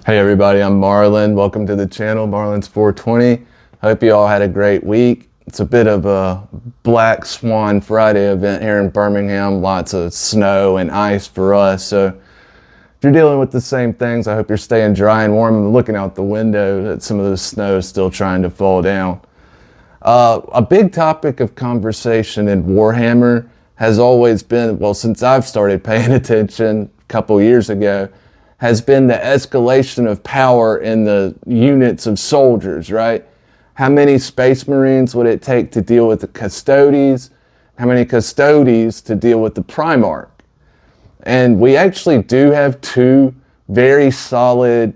Hey everybody, I'm Marlon. Welcome to the channel, Marlon's420. Hope you all had a great week. It's a bit of a Black Swan Friday event here in Birmingham. Lots of snow and ice for us. So if you're dealing with the same things, I hope you're staying dry and warm. I'm looking out the window that some of the snow is still trying to fall down. A big topic of conversation in Warhammer has always been, well, since I've started paying attention a couple years ago, has been the escalation of power in the units of soldiers, right? How many Space Marines would it take to deal with the Custodes? How many Custodes to deal with the Primarch? And we actually do have two very solid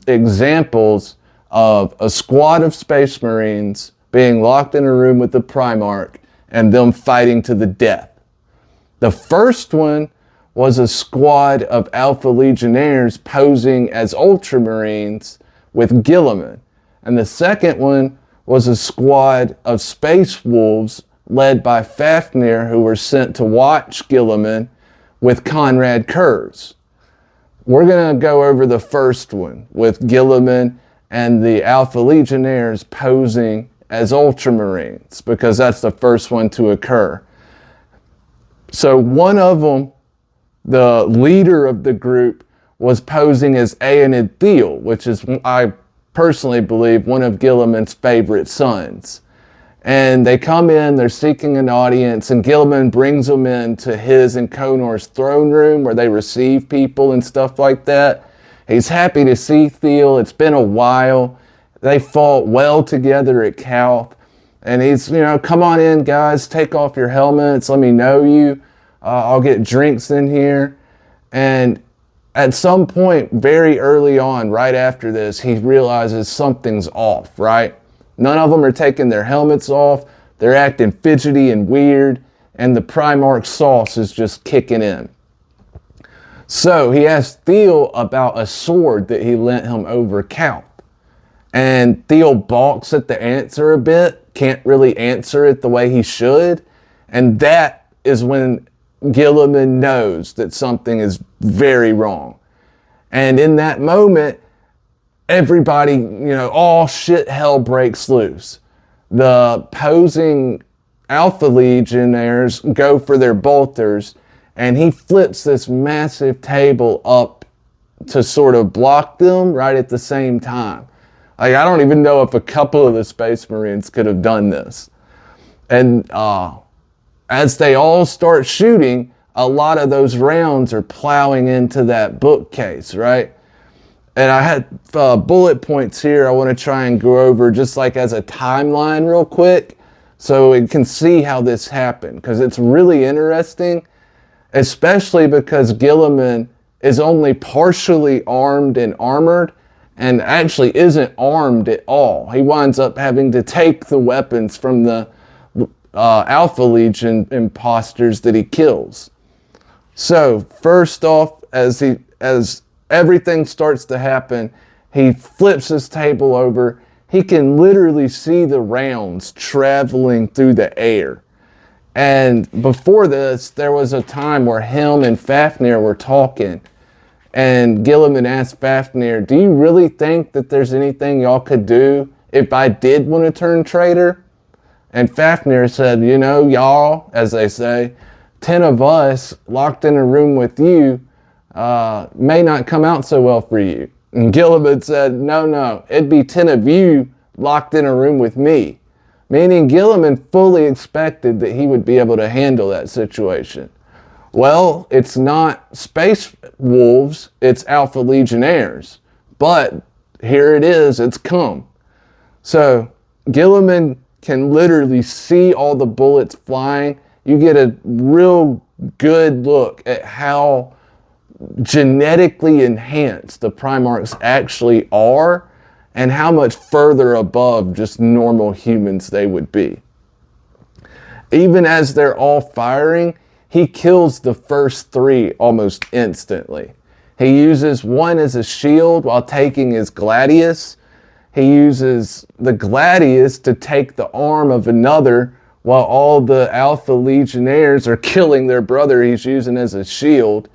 examples of a squad of Space Marines being locked in a room with the Primarch and them fighting to the death. The first one was a squad of Alpha Legionnaires posing as Ultramarines with Guilliman. And the second one was a squad of Space Wolves led by Fafnir, who were sent to watch Guilliman with Conrad Curze. We're going to go over the first one with Guilliman and the Alpha Legionnaires posing as Ultramarines, because that's the first one to occur. So one of them, the leader of the group, was posing as Aenid Thiel, which is, I personally believe, one of Guilliman's favorite sons. And they come in, they're seeking an audience, and Guilliman brings them into his and Conor's throne room where they receive people and stuff like that. He's happy to see Thiel. It's been a while. They fought well together at Calth. And he's, come on in, guys, take off your helmets, let me know you. I'll get drinks in here. And at some point, very early on, right after this, he realizes something's off, right? None of them are taking their helmets off. They're acting fidgety and weird. And the Primarch sauce is just kicking in. So he asked Thiel about a sword that he lent him over Calth. And Thiel balks at the answer a bit, can't really answer it the way he should. And that is when Guilliman knows that something is very wrong. And in that moment, everybody, all shit hell breaks loose. The posing Alpha Legionnaires go for their bolters, and he flips this massive table up to sort of block them right at the same time. I don't even know if a couple of the Space Marines could have done this. And as they all start shooting, a lot of those rounds are plowing into that bookcase, right? And I had bullet points here I want to try and go over just like as a timeline real quick so we can see how this happened, because it's really interesting, especially because Guilliman is only partially armed and armored and actually isn't armed at all. He winds up having to take the weapons from the Alpha Legion imposters that he kills. So first off, as everything starts to happen, he flips his table over. He can literally see the rounds traveling through the air. And before this, there was a time where him and Fafnir were talking. And Guilliman asked Fafnir, do you really think that there's anything y'all could do if I did want to turn traitor? And Fafnir said, y'all, as they say, 10 of us locked in a room with you may not come out so well for you. And Guilliman said, no, it'd be 10 of you locked in a room with me. Meaning Guilliman fully expected that he would be able to handle that situation. Well, it's not Space Wolves, it's Alpha Legionnaires. But here it is, it's come. So Guilliman can literally see all the bullets flying. You get a real good look at how genetically enhanced the Primarchs actually are and how much further above just normal humans they would be. Even as they're all firing, he kills the first three almost instantly. He uses one as a shield while taking his gladius. He uses the gladius to take the arm of another while all the Alpha Legionnaires are killing their brother he's using as a shield.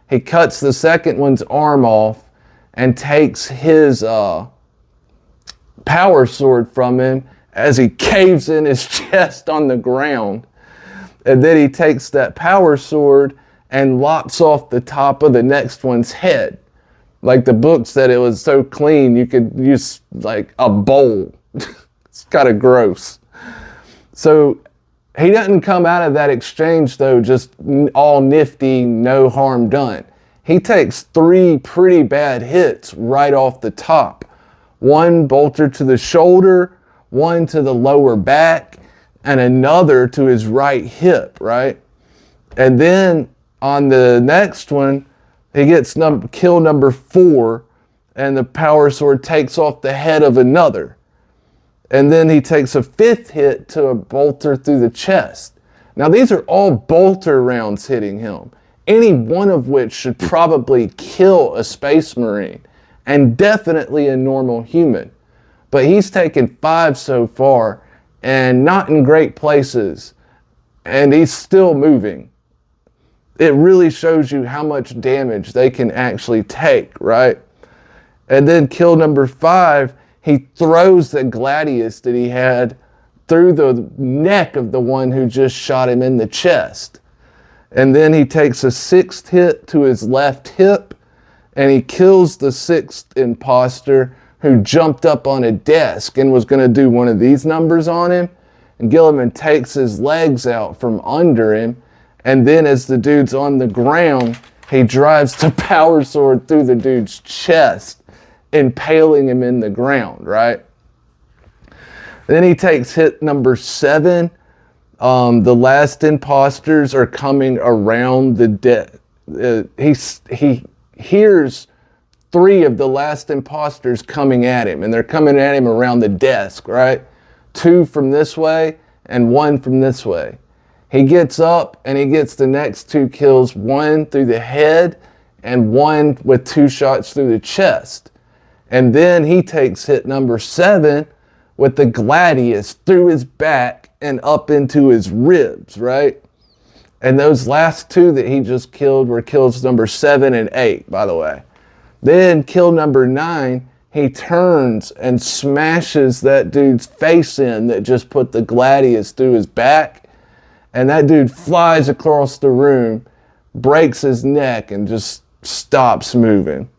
He cuts the second one's arm off and takes his power sword from him as he caves in his chest on the ground. And then he takes that power sword and lops off the top of the next one's head. Like the book said, it was so clean you could use like a bowl. It's kind of gross. So he doesn't come out of that exchange though just all nifty, no harm done. He takes 3 pretty bad hits right off the top. 1 bolter to the shoulder, 1 to the lower back, and another to his right hip, right? And then on the next one, he gets kill number 4, and the power sword takes off the head of another. And then he takes a 5th hit to a bolter through the chest. Now these are all bolter rounds hitting him, any one of which should probably kill a space marine, and definitely a normal human. But he's taken 5 so far, and not in great places, and he's still moving. It really shows you how much damage they can actually take, right? And then kill number 5, he throws the gladius that he had through the neck of the one who just shot him in the chest. And then he takes a 6th hit to his left hip, and he kills the 6th imposter who jumped up on a desk and was going to do one of these numbers on him. And Guilliman takes his legs out from under him, and then as the dude's on the ground, he drives the power sword through the dude's chest, impaling him in the ground, right? Then he takes hit number 7. The last imposters are coming around the desk. He hears 3 of the last imposters coming at him, and they're coming at him around the desk, right? 2 from this way and 1 from this way. He gets up and he gets the next 2 kills, 1 through the head and 1 with 2 shots through the chest. And then he takes hit number 7 with the gladius through his back and up into his ribs, right? And those last 2 that he just killed were kills number 7 and 8, by the way. Then kill number 9, he turns and smashes that dude's face in that just put the gladius through his back. And that dude flies across the room, breaks his neck, and just stops moving.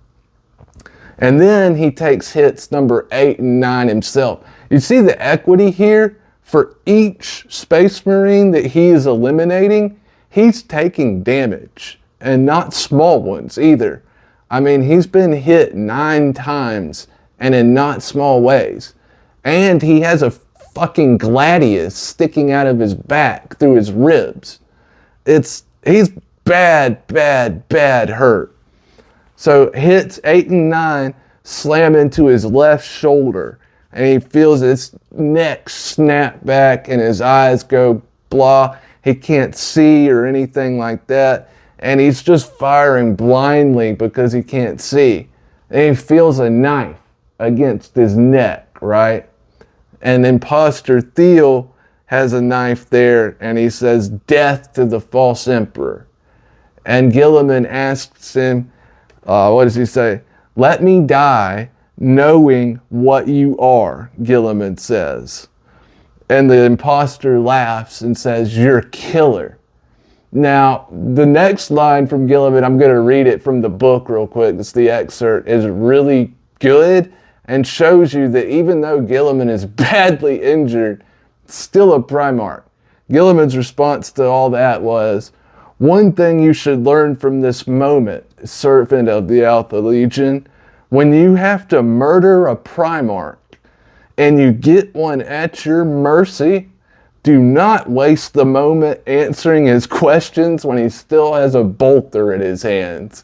And then he takes hits number 8 and 9 himself. You see the equity here? For each Space Marine that he is eliminating, he's taking damage, and not small ones either. I mean, he's been hit 9 times, and in not small ways. And he has a fucking gladius sticking out of his back through his ribs. He's bad hurt. So hits 8 and 9 slam into his left shoulder, and he feels his neck snap back and his eyes go blah. He can't see or anything like that, and he's just firing blindly because he can't see. And he feels a knife against his neck, right? And imposter Thiel has a knife there, and he says, "Death to the false emperor." And Guilliman asks him, what does he say? "Let me die knowing what you are," Guilliman says. And the imposter laughs and says, "You're a killer." Now, the next line from Guilliman, I'm going to read it from the book real quick. It's the excerpt, is really good and shows you that even though Guilliman is badly injured, still a primarch. Gilliman's response to all that was, "One thing you should learn from this moment, servant of the Alpha Legion, when you have to murder a primarch and you get one at your mercy, do not waste the moment answering his questions when he still has a bolter in his hands."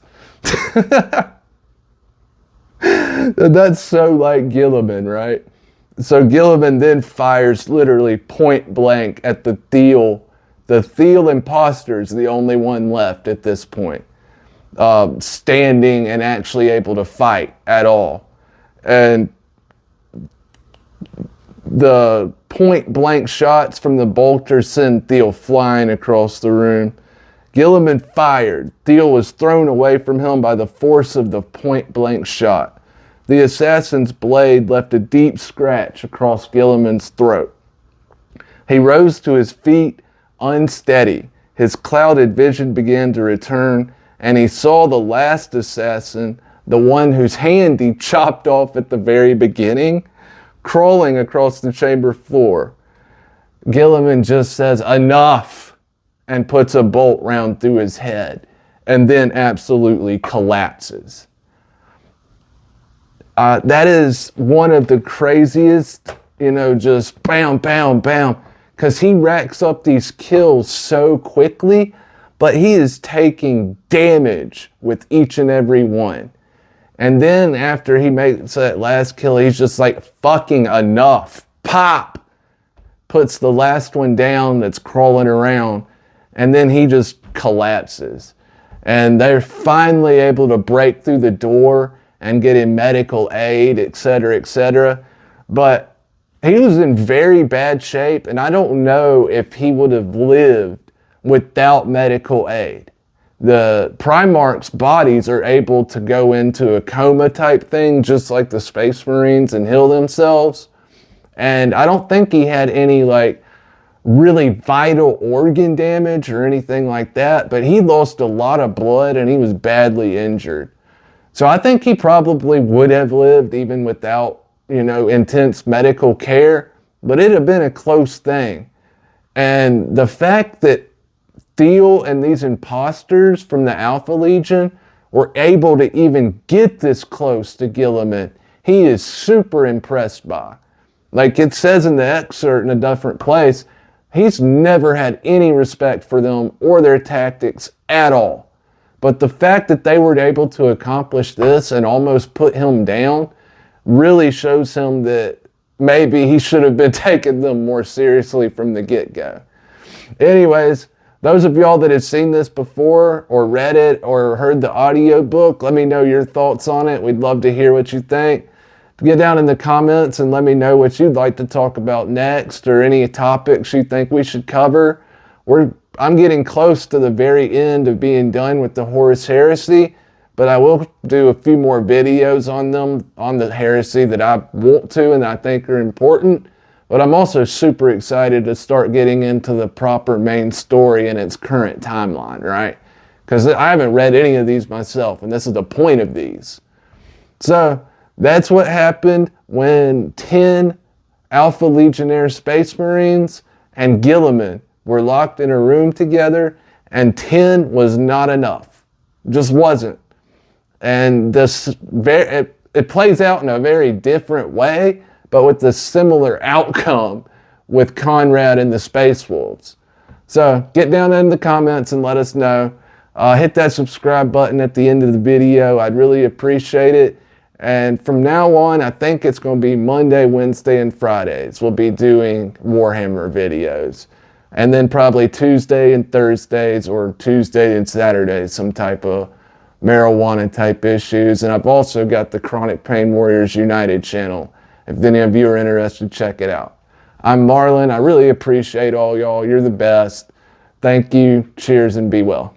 That's so like Guilliman, right? So Guilliman then fires literally point blank at the Thiel. The Thiel imposter is the only one left at this point, standing and actually able to fight at all. And the point blank shots from the bolter send Thiel flying across the room. Guilliman fired. Thiel was thrown away from him by the force of the point-blank shot. The assassin's blade left a deep scratch across Guilliman's throat. He rose to his feet, unsteady. His clouded vision began to return, and he saw the last assassin, the one whose hand he chopped off at the very beginning, crawling across the chamber floor. Guilliman just says, "Enough," and puts a bolt round through his head, and then absolutely collapses. That is one of the craziest, just bam, bam, bam, because he racks up these kills so quickly, but he is taking damage with each and every one. And then after he makes that last kill, he's just like, fucking enough. Pop! Puts the last one down that's crawling around, and then he just collapses. And they're finally able to break through the door and get him medical aid, etc., etc. But he was in very bad shape, and I don't know if he would have lived without medical aid. The primarch's bodies are able to go into a coma type thing, just like the Space Marines, and heal themselves. And I don't think he had any really vital organ damage or anything like that, but he lost a lot of blood and he was badly injured. So I think he probably would have lived even without, intense medical care, but it'd have been a close thing. And the fact that Thiel and these imposters from the Alpha Legion were able to even get this close to Guilliman, he is super impressed by. Like it says in the excerpt in a different place, he's never had any respect for them or their tactics at all. But the fact that they were able to accomplish this and almost put him down really shows him that maybe he should have been taking them more seriously from the get-go. Anyways, those of y'all that have seen this before or read it or heard the audio book, let me know your thoughts on it. We'd love to hear what you think. Get down in the comments and let me know what you'd like to talk about next or any topics you think we should cover. I'm getting close to the very end of being done with the Horus Heresy, but I will do a few more videos on them, on the heresy that I want to and I think are important. But I'm also super excited to start getting into the proper main story in its current timeline, right? Because I haven't read any of these myself, and this is the point of these. So that's what happened when 10 Alpha Legionnaire Space Marines and Guilliman were locked in a room together, and 10 was not enough. Just wasn't. And it plays out in a very different way, but with the similar outcome with Conrad and the Space Wolves. So get down in the comments and let us know. Hit that subscribe button at the end of the video. I'd really appreciate it. And from now on, I think it's going to be Monday, Wednesday, and Fridays. We'll be doing Warhammer videos. And then probably Tuesday and Thursdays or Tuesday and Saturdays, some type of marijuana type issues. And I've also got the Chronic Pain Warriors United channel. If any of you are interested, check it out. I'm Marlon. I really appreciate all y'all. You're the best. Thank you. Cheers and be well.